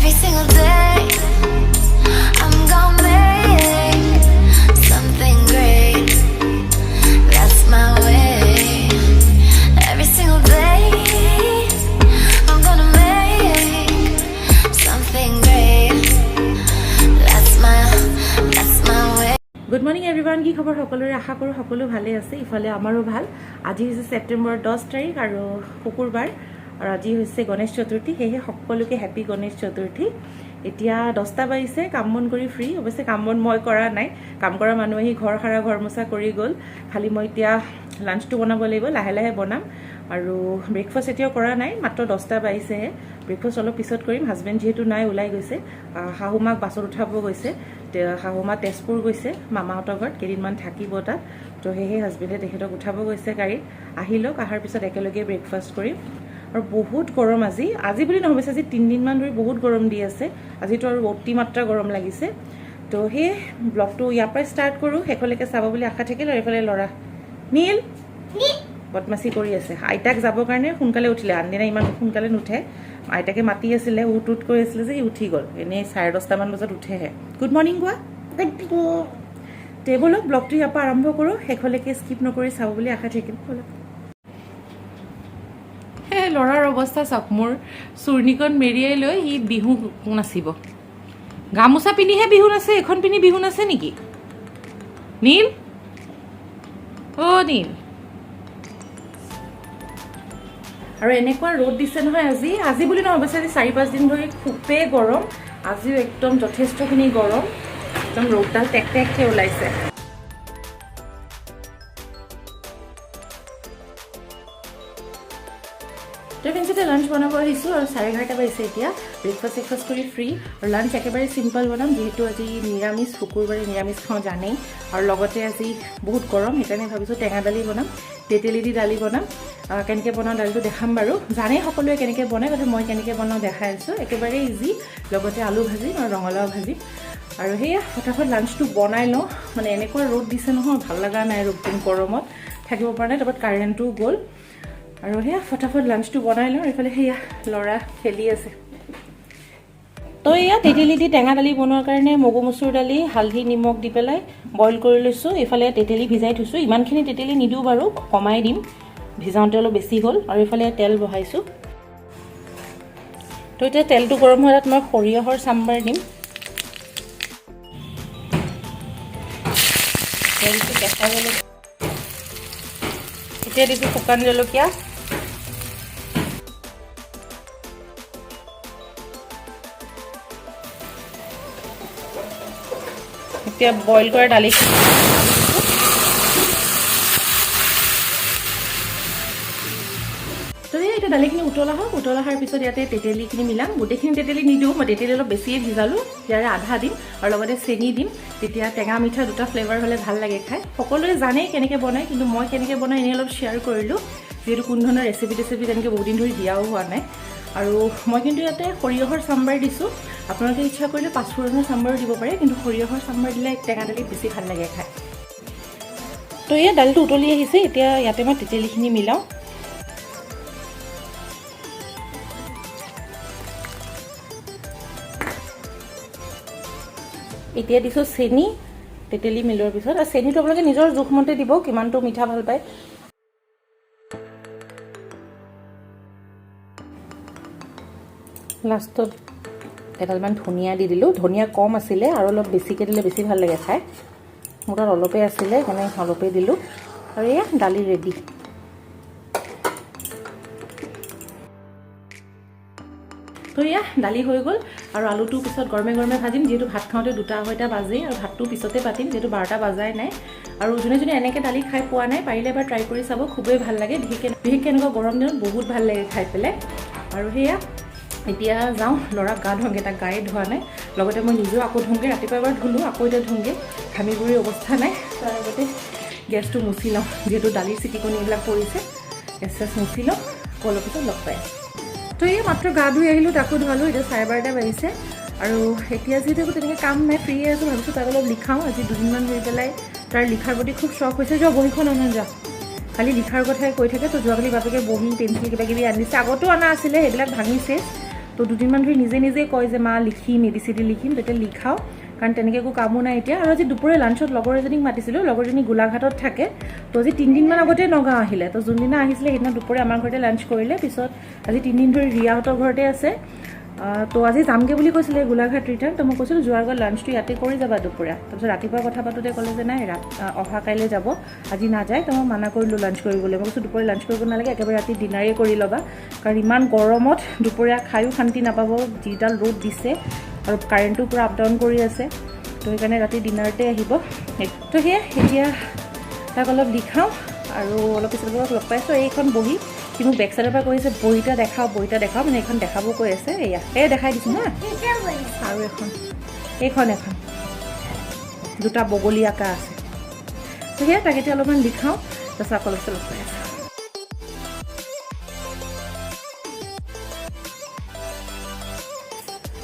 Every single day I'm gonna make something great. That's my way. Every single day I'm gonna make something great. That's my way. Good morning everyone. কি খবৰ সকলোৰে আশা কৰো সকলো ভালে আছে ইফালে আমাৰো ভাল আজি হৈছে সেপ্টেম্বৰ 10 তাৰিখ আৰু শুকুৰবাৰ আৰু আজি হৈছে গণেশ চতুৰ্থী হেহে সকলোকে হ্যাপি গণেশ চতুৰ্থী এতিয়া 10টা বাজিছে কাম বন কৰি ফ্ৰী অৱশ্যে কাম বন মই কৰা নাই কাম কৰা মানুহ আহি ঘৰ খাৰা ঘৰ মোচা কৰি গল খালি মই এতিয়া লাঞ্চটো বনাব লাগিব লাহে লাহে বনাম আৰু ব্ৰেকফাষ্ট এতিয়াও কৰা নাই মাত্ৰ 10টা বাজিছে ব্ৰেকফাষ্ট অলপ পিছত কৰিম হাজবেণ্ড যেহেতু নাই ওলাই গৈছে হাহুমাক বাছত উঠাব গৈছে হাহুমা তেজপুৰ গৈছে মামাহঁতৰ ঘৰত কেইদিনমান থাকিব তাত তো হেহে হাজবেণ্ডে তেখেতক উঠাব গৈছে গাড়ীত আহিলক আহাৰ পিছত একেলগে ব্ৰেকফাষ্ট কৰিম আৰু বহুত গৰম আজি বুলি নহয় আজি 3 দিন মান ধৰি বহুত গৰম দি আছে আজিতো আৰু অতি মাত্ৰা গৰম লাগিছে তো হে ব্লগটো ইয়াৰ পৰা ষ্টাৰ্ট কৰো হেকলৈকে চাব বুলি আশা থাকিল আৰু এফালে লৰা নীল বদমাসি কৰি আছে আইতাক যাব কাৰণে সোনকালে উঠিলে আনদিনা ইমান সোনকালে নুঠে আইতাকে মাতি আছিলে উঠুট কৰি আছিলে যে উঠি গল এনে 10:30 মান বজাত উঠেহে গুড মৰ্নিং গোৱা গুড মৰ্নিং টেবুলক ব্লগটো ইয়াৰ পৰা আৰম্ভ কৰো হেকলৈকে স্কিপ নকৰি চাব বুলি আশা থাকিল হে লৰাৰ অৱস্থা চাওক মোৰ চুৰ্ণিকন মেৰিয়াই লৈ ই বিহু নাচিব গামোচা পিনিহে বিহু নাচে এখন পিনি বিহু নাচে নেকি নীল ও নীল আৰু এনেকুৱা ৰ'দ দিছে নহয় আজি বুলি নহয় অৱশ্যে 4-5 দিন ধৰি খুবেই গৰম আজিও একদম যথেষ্টখিনি গৰম একদম ৰ'দডাল টেকটেককে ওলাইছে ফ্ৰেন্ডছতে লাঞ্চ বনাব আহিছোঁ আৰু 11:30 বাজিছে এতিয়া ব্ৰেকফাষ্ট কৰি ফ্ৰী আৰু লাঞ্চ একেবাৰে চিম্পল বনাম যিহেতু আজি নিৰামিষ শুকুৰবাৰে নিৰামিষ খাওঁ জানেই আৰু লগতে আজি বহুত গৰম সেইকাৰণে ভাবিছোঁ টেঙা দালি বনাম তেতেলী দি দালি বনাম কেনেকৈ বনাওঁ দালিটো দেখাম বাৰু জানেই সকলোৱে কেনেকৈ বনায় গতিকে মই কেনেকৈ বনাওঁ দেখাই আছোঁ একেবাৰে ইজি লগতে আলু ভাজি আৰু ৰঙালাও ভাজি আৰু সেয়া ফটাফট লাঞ্চটো বনাই লওঁ মানে এনেকুৱা ৰ'দ দিছে নহয় ভাল লগা নাই ৰ'দটো গৰমত থাকিব পৰা নাই তাৰপৰা কাৰেণ্টটো গ'ল আৰু হেয়া ফটাফট লাঞ্চটো বনাই লওঁ এইফালে হেয়া লৰা খেলি আছে তো এয়া তেতেলী দি টেঙা দালি বনোৱাৰ কাৰণে মগু মচুৰ দালি হালধি নিমখ দি পেলাই বইল কৰি লৈছোঁ এইফালে তেতেলী ভিজাই থৈছোঁ ইমানখিনি তেতেলী নিদিওঁ বাৰু কমাই দিম ভিজাওঁতে অলপ বেছি হ'ল আৰু এইফালে তেল বহাইছোঁ তো এতিয়া তেলটো গৰম হোৱাৰ তাত মই সৰিয়হৰ চাম্বাৰ দিম তেলটো কেঁচা জলকীয়া এতিয়া দিছোঁ শুকান জলকীয়া এতিয়া বইল কৰা দালি তো এইটো দালিখিনি উতলা হোৱাৰ পিছত ইয়াতে তেতেলীখিনি মিলাম গোটেইখিনি তেতেলী নিদিওঁ মই তেতেলী অলপ বেছিয়ে ভিজালোঁ ইয়াৰে আধা দিম আৰু লগতে চেনি দিম তেতিয়া টেঙা মিঠা দুটা ফ্লেভাৰ হ'লে ভাল লাগে খাই সকলোৱে জানে কেনেকৈ বনায় কিন্তু মই কেনেকৈ বনাই এনেই অলপ শ্বেয়াৰ কৰিলোঁ যিহেতু কোনো ধৰণৰ ৰেচিপি তেনেকৈ বহুত দিন ধৰি দিয়াও হোৱা নাই আৰু মই কিন্তু ইয়াতে সৰিয়হৰ চাম্বাৰ দিছোঁ আপোনালোকে ইচ্ছা কৰিলে পাঁচফোৰণৰ চাম্বাৰো দিব পাৰে কিন্তু সৰিয়হৰ চাম্বাৰ দিলে টেঙা দালি বেছি ভাল লাগে খাই তো এয়া দালিটো উতলি আহিছে এতিয়া ইয়াতে মই তেতেলীখিনি মিলাওঁ এতিয়া দিছোঁ চেনি তেতেলী মিলোৱাৰ পিছত আৰু চেনিটো আপোনালোকে নিজৰ জোখমতে দিব কিমানটো মিঠা ভাল পায় লাষ্টত এডালমান ধনিয়া দি দিলোঁ ধনিয়া কম আছিলে আৰু অলপ বেছিকৈ দিলে বেছি ভাল লাগে খাই মোৰ তাত অলপেই আছিলে সেইকাৰণে অলপেই দিলোঁ আৰু এয়া দালি ৰেডি তো এয়া দালি হৈ গ'ল আৰু আলুটো পিছত গৰমে গৰমে ভাজিম যিহেতু ভাত খাওঁতে 2-2:30 বাজেই আৰু ভাতটো পিছতে পাতিম যিহেতু 12টা বাজাই নাই আৰু যোনে এনেকৈ দালি খাই পোৱা নাই পাৰিলে এবাৰ ট্ৰাই কৰি চাব খুবেই ভাল লাগে বিশেষকৈ এনেকুৱা গৰম দিনত বহুত ভাল লাগে খাই পেলাই আৰু সেয়া এতিয়া যাওঁ ল'ৰাক গা ধুওঁগৈ তাক গায়ে ধোৱা নাই লগতে মই নিজেও আকৌ ধুওঁগৈ ৰাতিপুৱা এবাৰ ধুলোঁ আকৌ এতিয়া ধুওঁগৈ ঘামি বুঢ়ী অৱস্থা নাই তাৰ আগতে গেছটো মুচি লওঁ যিহেতু দালিৰ চিটিকনি এইবিলাক পৰিছে গেছ মুচি লওঁ অলপ পিছত লগ পাই তো এই মাত্ৰ গা ধুই আহিলোঁ তাকো ধুৱালোঁ এতিয়া 12:30 বাজিছে আৰু এতিয়া যিহেতু তেনেকৈ কাম নাই ফ্ৰীয়ে আছোঁ ভাবিছোঁ তাক অলপ লিখাওঁ আজি 2 দিনমান ধৰি পেলাই তাৰ লিখাৰ প্ৰতি খুব চখ হৈছে যোৱা বহীখন অনা যা খালি লিখাৰ কথাই কৈ থাকে তো যোৱাকালি বাপেকে বহি পেঞ্চিল কিবা কিবি আনিছে আগতো অনা আছিলে সেইবিলাক ভাঙিছে তো দুদিনমান ধৰি নিজে নিজে কয় যে মা লিখিম ABCD লিখিম, তেতিয়া লিখাওঁ কাৰণ তেনেকৈ একো কামো নাই এতিয়া। আৰু আজি দুপৰীয়া লাঞ্চত লগৰ এজনীক মাতিছিলোঁ, লগৰজনী গোলাঘাটত থাকে। তো আজি 3 দিনমান আগতে নগাঁও আহিলে। তো যোনদিনা আহিছিলে সেইদিনা দুপৰীয়া আমাৰ ঘৰতে লাঞ্চ কৰিলে। পিছত আজি 3 দিন ধৰি ৰিয়াহঁতৰ ঘৰতে আছে। তো আজি যামগৈ বুলি কৈছিলে গোলাঘাট ৰিটাৰ্ণ। তো মই কৈছিলোঁ যোৱাৰ আগত লাঞ্চটো ইয়াতে কৰি যাবা দুপৰীয়া। তাৰপিছত ৰাতিপুৱা কথা পাতোঁতে ক'লে যে নাই অহা কাইলৈ যাব, আজি নাযায়। তো মই মানা কৰিলোঁ লাঞ্চ কৰিবলৈ। মই কৈছোঁ দুপৰীয়া লাঞ্চ কৰিব নালাগে, একেবাৰে ৰাতি ডিনাৰে কৰি ল'বা, কাৰণ ইমান গৰমত দুপৰীয়া খায়ো শান্তি নাপাব, যিডাল ৰ'দ দিছে আৰু কাৰেণ্টটো পূৰা আপ ডাউন কৰি আছে। তো সেইকাৰণে ৰাতি ডিনাৰতে আহিব। তো সেয়া এতিয়া তাক অলপ লিখাওঁ আৰু অলপ পিছত লগ পাইছোঁ। এইখন বহি সি মোক বেক চাইডৰ পৰা কৈ আছে বহিটা দেখাওঁ মানে এইখন দেখাব কৈ আছে। এয়া দেখাই দিছোঁ না। আৰু এইখন দুটা বগলী আঁকা আছে। তো সেয়া তাক এতিয়া অলপমান লিখাওঁ, তাৰপিছত আকৌ লগ পাই আছে।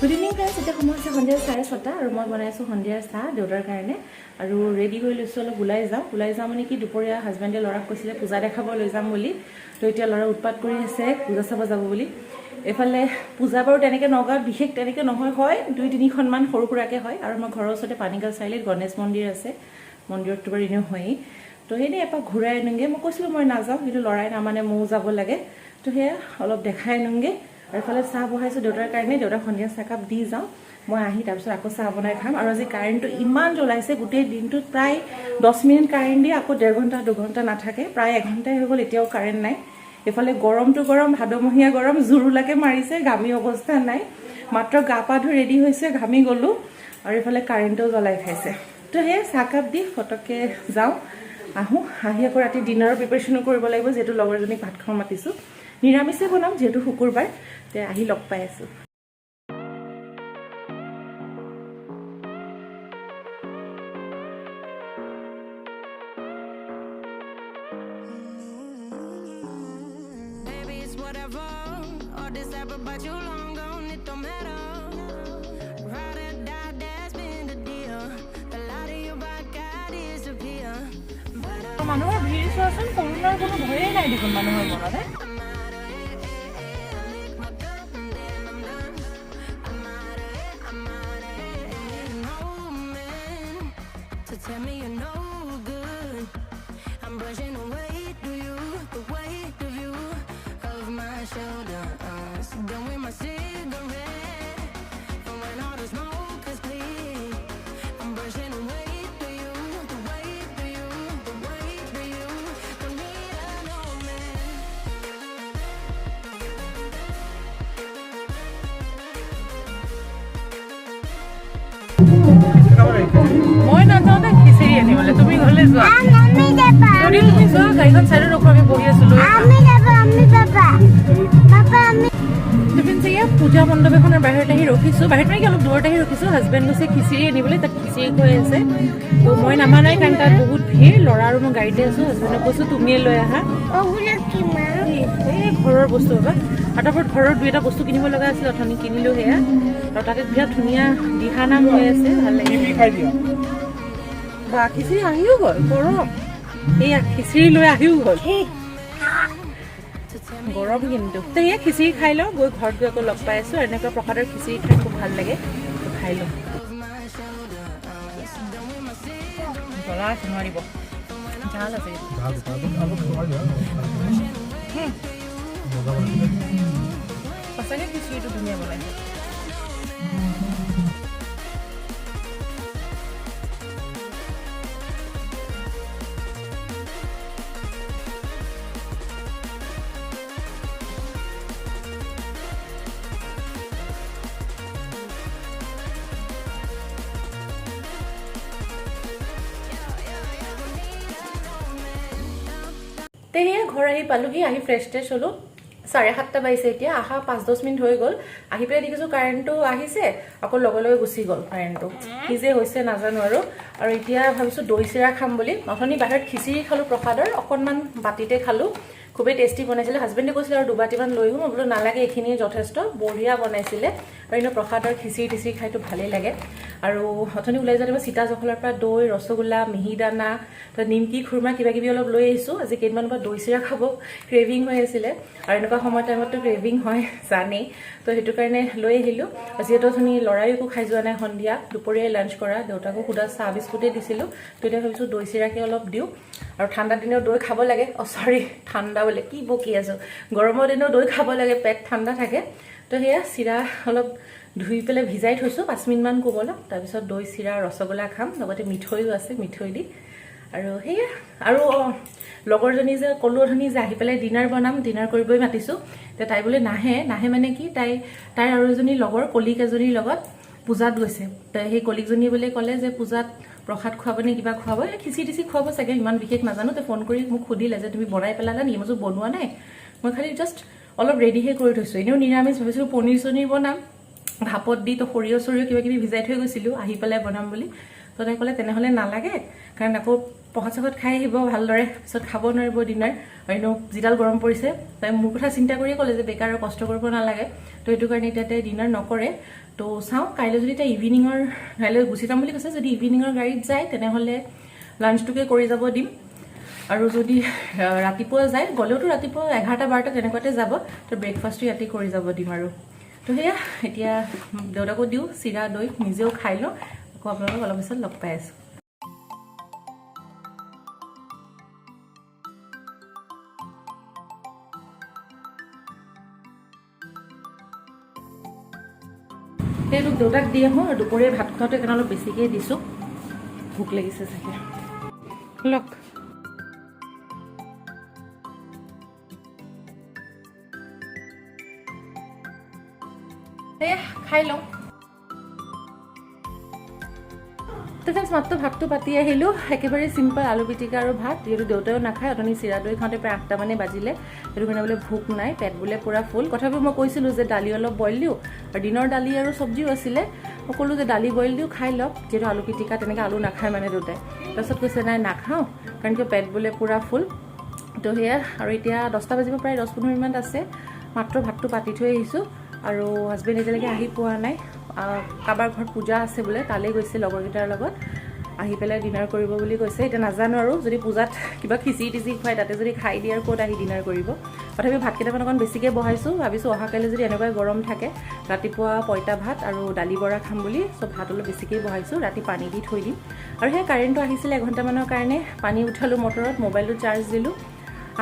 গুড ইভিনিং ফ্ৰেণ্ডছ, এতিয়া সময় হৈছে সন্ধিয়া 6:30 আৰু মই বনাইছোঁ সন্ধিয়াৰ চাহ দেউতাৰ কাৰণে আৰু ৰেডি কৰি লৈছোঁ। অলপ ওলাই যাওঁ মানে কি দুপৰীয়া হাজবেণ্ডে ল'ৰাক কৈছিলে পূজা দেখাব লৈ যাম বুলি। তো এতিয়া ল'ৰা উৎপাত কৰি আছে পূজা চাব যাব বুলি। এইফালে পূজা বাৰু তেনেকৈ নগাঁৱত বিশেষ তেনেকৈ নহয়, হয় 2-3খনমান সৰু সুৰাকৈ হয়। আৰু আমাৰ ঘৰৰ ওচৰতে পানীগাঁও চাৰিআলিত গণেশ মন্দিৰ আছে, মন্দিৰততো বাৰু এনেও হয়েই। তো এনেই এপাক ঘূৰাই আনোগৈ। মই কৈছিলোঁ মই নাযাওঁ, কিন্তু ল'ৰাই নামানে, ময়ো যাব লাগে। তো সেয়া অলপ দেখাই আনোগৈ। আৰু এইফালে চাহ বহাইছোঁ দেউতাৰ কাৰণে, দেউতাক সন্ধিয়া চাহকাপ দি যাওঁ। মই আহি তাৰপিছত আকৌ চাহ বনাই খাম। আৰু আজি কাৰেণ্টটো ইমান জ্বলাইছে, গোটেই দিনটোত প্ৰায় 10 মিনিট কাৰেণ্ট দিয়ে, আকৌ 1.5 ঘণ্টা 2 ঘণ্টা নাথাকে, প্ৰায় 1 ঘণ্টাই হৈ গ'ল, এতিয়াও কাৰেণ্ট নাই। এইফালে গৰমটো গৰম, ভাদমহীয়া গৰম, জোৰোলাকে মাৰিছে, ঘামি অৱস্থা নাই। মাত্ৰ গা পা ধুই ৰেডি হৈছে, ঘামি গ'লোঁ। আৰু এইফালে কাৰেণ্টও জ্বলাই খাইছে। তো সেয়ে চাহকাপ দি ফটককৈ যাওঁ, আহোঁ। আহি আকৌ ৰাতি ডিনাৰৰ প্ৰিপেৰেশ্যনো কৰিব লাগিব, যিহেতু লগৰজনীক ভাত খাব মাতিছোঁ। নিৰামিষে বনাম যিহেতু শুকুৰবাৰ। তে আহি লগ পাই আছোঁ। Whatever, all this ever but you long gone, it don't matter. Ride or die, that's been the deal. The light of your back, I disappear. মানুহৰ ভিৰ চোৱাচোন, কৰোণাৰ কোনো ভয়েই নাই দেখোন মানুহৰ মনতে। Tell me you're no good. I'm brushing away to you, the weight of you of my shoulder. Done with my cigarette, and when all the smoke is clear, I'm brushing away to you, the weight of you, the weight of you. Don't need a no man. মই নাযাওঁ দে খিচিৰি আনিবলৈ, তুমি ঘৰলৈ যোৱা। যদি তুমি যোৱা গাড়ীখন চাইডত ৰখো, আমি বহি আছিলোঁ। টিফিন চাগে পূজা মণ্ডপ এখনৰ বাহিৰত আহি ৰখিছোঁ, বাহিৰত মানে অলপ দূৰত আহি ৰখিছোঁ। হাজবেণ্ড গৈছে খিচিৰি আনিবলৈ, তাত খিচিৰি কৈ আছে। তো মই নামা নাই কাৰণ তাত বহুত ভিৰ। ল'ৰা আৰু মই গাড়ীতে আছোঁ। হাজবেণ্ডক কৈছোঁ তুমিয়ে লৈ আহা। এই ঘৰৰ বস্তু বা আৰু তাৰপৰা ঘৰৰ 2-এটা বস্তু কিনিব লগা আছিল, অথনি কিনিলোঁ সেয়া। আৰু তাতে বিৰাট ধুনীয়া দিহানাম হৈ আছে, ভাল লাগিছে। বা খিচিৰি আহিও গ'ল, গৰম। এয়া খিচিৰি লৈ আহিও গ'ল, গৰম কিন্তু। তো এয়া খিচিৰি খাই লওঁ, গৈ ঘৰত গৈ আকৌ লগ পাই আছোঁ। আৰু এনেকুৱা প্ৰসাদৰ খিচিৰি খাই খুব ভাল লাগে, তো খাই লওঁ। জ্বলা আছে নোৱাৰিব, ঝাল আছে। সঁচাকৈ খিচিৰিটো ধুনীয়া বনাইছে। সেয়া ঘৰ আহি পালোহি, আহি ফ্ৰেছ ট্ৰেছ হ'লোঁ। 7:30 বাজিছে এতিয়া, অহা 5-10 মিনিট হৈ গ'ল। আহি পেলাই দেখিছোঁ কাৰেণ্টটো আহিছে, আকৌ লগে লগে গুচি গ'ল কাৰেণ্টটো। কি যে হৈছে নাজানো আৰু। আৰু এতিয়া ভাবিছোঁ দৈ চিৰা খাম বুলি। অথনি বাহিৰত খিচিৰি খালোঁ প্ৰসাদৰ, অকণমান বাতিতে খালোঁ। খুবেই টেষ্টি বনাইছিলে হাজবেণ্ডে কৈছিলে আৰু দুবাটিমান লৈ মই বোলো নালাগে এইখিনিয়ে যথেষ্ট বঢ়িয়া বনাইছিলে আৰু এনেও প্ৰসাদৰ খিচিৰি খাইতো ভালেই লাগে আৰু অথনি ওলাই যোৱা চিতা জখলৰ পৰা দৈ ৰসগোল্লা মিহিদানা তো নিমকি খুৰমা কিবা কিবি অলপ লৈ আহিছোঁ আজি কেইদিনমানৰ পৰা দৈ চিৰা খাব ক্ৰেভিং হৈ আছিলে আৰু এনেকুৱা সময় টাইমততো ক্ৰেভিং হয় জানেই তো সেইটো কাৰণে লৈ আহিলোঁ যিহেতু অথনি ল'ৰাই একো খাই যোৱা নাই সন্ধিয়া দুপৰীয়াই লাঞ্চ কৰা দেউতাকো সুদা চাহ বিস্কুটেই দিছিলোঁ তো এতিয়া ভাবিছোঁ দৈ চিৰাকে অলপ দিওঁ আৰু ঠাণ্ডা দিনত দৈ খাব লাগে চৰি ঠাণ্ডা বোলে কি বকি আছোঁ গৰমৰ দিনত দৈ খাব লাগে পেট ঠাণ্ডা থাকে তো সেয়া চিৰা অলপ ধুই পেলাই ভিজাই থৈছোঁ 5 মিনিটমান কোবলক তাৰপিছত দৈ চিৰা ৰসগোল্লা খাম লগতে মিঠৈও আছে মিঠৈ দি আৰু সেয়া আৰু লগৰজনী যে ক'লো অথনি যে আহি পেলাই ডিনাৰ বনাম ডিনাৰ কৰিবই মাতিছোঁ তো তাই বোলে নাহে মানে কি তাইৰ আৰু এজনী লগৰ কলিক এজনীৰ লগত পূজাত গৈছে সেই কলিকজনীয়ে বোলে ক'লে যে পূজাত প্ৰসাদ খুৱাব নে কিবা খুৱাব খিচিৰি খুৱাব চাগে ইমান বিশেষ নাজানো তো ফোন কৰি মোক সুধিলে যে তুমি বনাই পেলালা নি মই বনোৱা নাই মই খালি জাষ্ট অলপ ৰেডিহে কৰি থৈছোঁ এনেও নিৰামিষ ভাবিছিলোঁ পনীৰ চনীৰ বনাম ভাপত দি তো সৰিয়হ কিবা কিবি ভিজাই থৈ গৈছিলোঁ আহি পেলাই বনাম বুলি তো তাই ক'লে তেনেহ'লে নালাগে কাৰণ আকৌ প্ৰসাদ চসাদ খাই আহিব ভালদৰে পিছত খাব নোৱাৰিব ডিনাৰ আৰু এনেও যিডাল গৰম পৰিছে তাই মোৰ কথা চিন্তা কৰিয়ে ক'লে যে বেকাৰ কষ্ট কৰিব নালাগে তো সেইটো কাৰণে এতিয়া তাই ডিনাৰ নকৰে তো চাওঁ কাইলৈ যদি তাই কাইলৈ গুচি যাম বুলি কৈছে যদি ইভিনিঙৰ গাড়ীত যায় তেনেহ'লে লাঞ্চটোকে কৰি যাব দিম আৰু যদি ৰাতিপুৱা যায় গ'লেওতো ৰাতিপুৱা 11-12 তেনেকুৱাতে যাব তো ব্ৰেকফাষ্টটো ইয়াতে কৰি যাব দিম আৰু তো সেয়া এতিয়া দেউতাকো দিওঁ চিৰা দৈ নিজেও খাই লওঁ আকৌ আপোনালোকক অলপ পিছত লগ পাই আছোঁ সেইটো দেউতাক দি আহোঁ আৰু দুপৰীয়া ভাত খাওঁতে সেইকাৰণে অলপ বেছিকৈ দিছোঁ ভোক লাগিছে চাগে লওক এয়া খাই লওঁ তো ফ্ৰেণ্ডছ মাত্ৰ ভাতটো পাতি আহিলোঁ একেবাৰে চিম্পল আলু পিটিকা আৰু ভাত যিহেতু দেউতাও নাখায় অথনি চিৰা দৈ খাওঁতে প্ৰায় 8টা মানে বাজিলে সেইটো কাৰণে বোলে ভোক নাই পেট বোলে পূৰা ফুল তথাপিও মই কৈছিলোঁ যে দালি অলপ বইল দিওঁ আৰু দিনৰ দালি আৰু চব্জিও আছিলে সকলো যে দালি বইল দিওঁ খাই লওক যিহেতু আলু পিটিকা তেনেকৈ আলু নাখায় মানে দেউতাই তাৰপিছত কৈছে নাই নাখাওঁ কাৰণ কিয় পেট বোলে পূৰা ফুল তো সেয়া আৰু এতিয়া 10টা বাজিব প্ৰায় 10-15 মিনিট আছে মাত্ৰ ভাতটো পাতি থৈ আহিছোঁ আৰু হাজবেণ্ড এতিয়ালৈকে আহি পোৱা নাই কাৰোবাৰ ঘৰত পূজা আছে বোলে তালৈ গৈছে লগৰকেইটাৰ লগত আহি পেলাই ডিনাৰ কৰিব বুলি কৈছে এতিয়া নাজানো আৰু যদি পূজাত কিবা খিচিৰি খুৱাই তাতে যদি খাই দিয়ে আৰু ক'ত আহি ডিনাৰ কৰিব তথাপি ভাত কেইটামান অকণ বেছিকৈ বহাইছোঁ ভাবিছোঁ অহাকাইলৈ যদি এনেকুৱাই গৰম থাকে ৰাতিপুৱা পইতা ভাত আৰু দালি বৰা খাম বুলি ভাত অলপ বেছিকৈ বহাইছোঁ ৰাতি পানী দি থৈ দিম আৰু সেই কাৰেণ্টটো আহিছিলে 1 ঘণ্টামানৰ কাৰণে পানী উঠালোঁ মটৰত মোবাইলটো চাৰ্জ দিলোঁ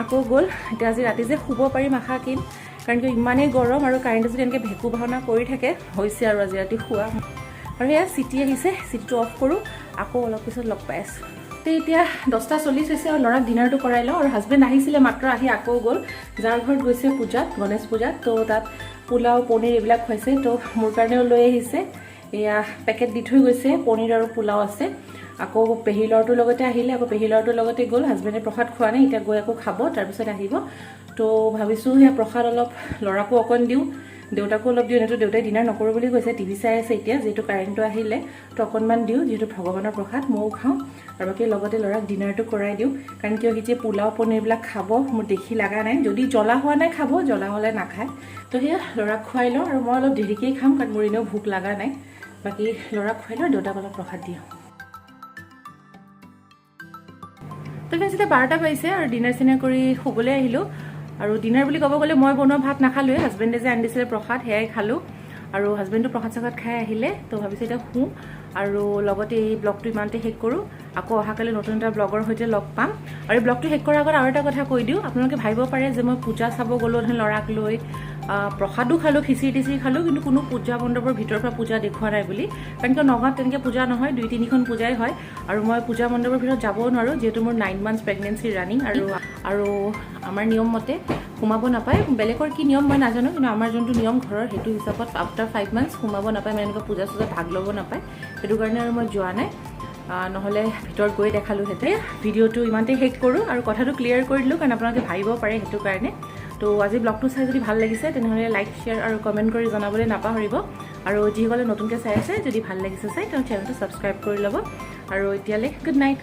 আকৌ গ'ল এতিয়া আজি ৰাতি যে শুব পাৰিম আশা কিন কাৰণ কি ইমানেই গৰম আৰু কাৰেণ্টে যদি এনেকৈ ভেকু ভাওনা কৰি থাকে হৈছে আৰু আজি ৰাতি শুৱা আৰু সেয়া চিটি আহিছে চিটিটো অফ কৰোঁ আকৌ অলপ পিছত লগ পাই আছোঁ তো এতিয়া 10:40 হৈছে আৰু ল'ৰাক ডিনাৰটো কৰাই লওঁ আৰু হাজবেণ্ড আহিছিলে মাত্ৰ আহি আকৌ গ'ল যাৰ ঘৰত গৈছে পূজাত গণেশ পূজাত তো তাত পোলাও পনীৰ এইবিলাক খুৱাইছে তো মোৰ কাৰণেও লৈ আহিছে এয়া পেকেট দি থৈ গৈছে পনীৰ আৰু পোলাও আছে আকৌ পেহী ল'ৰাটোৰ লগতে আহিলে আকৌ পেহী ল'ৰাটোৰ লগতে গ'ল হাজবেণ্ডে প্ৰসাদ খোৱা নাই এতিয়া গৈ আকৌ খাব তাৰপিছত আহিব তো ভাবিছোঁ সেয়া প্ৰসাদ অলপ ল'ৰাকো অকণ দিওঁ দেউতাকো অলপ দিওঁ এনেতো দেউতাই ডিনাৰ নকৰোঁ বুলি কৈছে টিভি চাই আছে এতিয়া যিহেতু কাৰেণ্টটো আহিলে তো অকণমান দিওঁ যিহেতু ভগৱানৰ প্ৰসাদ ময়ো খাওঁ আৰু বাকী লগতে ল'ৰাক ডিনাৰটো কৰাই দিওঁ কাৰণ কিয় সি যে পোলাও পনীৰবিলাক খাব মোৰ দেখি লগা নাই যদি জ্বলা হোৱা নাই খাব জ্বলা হ'লে নাখায় তো সেয়া ল'ৰাক খুৱাই লওঁ আৰু মই অলপ দেৰিকেই খাম কাৰণ মোৰ এনেও ভোক লগা নাই বাকী ল'ৰাক খুৱাই লওঁ দেউতাক অলপ প্ৰসাদ দিওঁ তো যেতিয়া 12টা বাজিছে আৰু ডিনাৰ চিনাৰ কৰি শুবলৈ আহিলোঁ আৰু ডিনাৰ বুলি ক'ব গ'লে মই বনোৱা ভাত নাখালোৱে হাজবেণ্ডে যে আনিছিলে প্ৰসাদ সেয়াই খালোঁ আৰু হাজবেণ্ডটো প্ৰসাদ চসাদ খাই আহিলে তো ভাবিছোঁ এতিয়া শুওঁ আৰু লগতে এই ব্লগটো ইমানতে শেষ কৰোঁ আকৌ অহাকালি নতুন এটা ব্লগৰ সৈতে লগ পাম আৰু এই ব্লগটো শেষ কৰাৰ আগত আৰু এটা কথা কৈ দিওঁ আপোনালোকে ভাবিব পাৰে যে মই পূজা চাব গ'লোঁ ল'ৰাক লৈ প্ৰসাদো খালোঁ খিচিৰি খালোঁ কিন্তু কোনো পূজা মণ্ডপৰ ভিতৰৰ পৰা পূজা দেখুওৱা নাই বুলি কাৰণ কিয় নগাঁৱত তেনেকৈ পূজা নহয় 2-3খন পূজাই হয় আৰু মই পূজা মণ্ডপৰ ভিতৰত যাবও নোৱাৰোঁ যিহেতু মোৰ 9 মান্থছ প্ৰেগনেঞ্চি ৰানিং আৰু আমাৰ নিয়ম মতে সোমাব নাপায় বেলেগৰ কি নিয়ম মই নাজানো কিন্তু আমাৰ যোনটো নিয়ম ঘৰৰ সেইটো হিচাপত আফটাৰ 5 মান্থছ সোমাব নাপায় মানে এনেকুৱা পূজা চূজা ভাগ ল'ব নাপায় সেইটো কাৰণে আৰু মই যোৱা নাই নহ'লে ভিতৰত গৈ দেখালোঁহেঁতে ভিডিঅ'টো ইমানতে শেষ কৰোঁ আৰু কথাটো ক্লিয়াৰ কৰি দিলোঁ কাৰণ আপোনালোকে ভাবিব পাৰে সেইটো কাৰণে তো আজি ব্লগটো চাই যদি ভাল লাগিছে তেনেহ'লে লাইক শ্বেয়াৰ আৰু কমেণ্ট কৰি জনাবলৈ নাপাহৰিব আৰু যিসকলে নতুনকৈ চাই আছে যদি ভাল লাগিছে চাই তেওঁ চেনেলটো ছাবস্ক্ৰাইব কৰি ল'ব আৰু এতিয়ালৈ গুড নাইট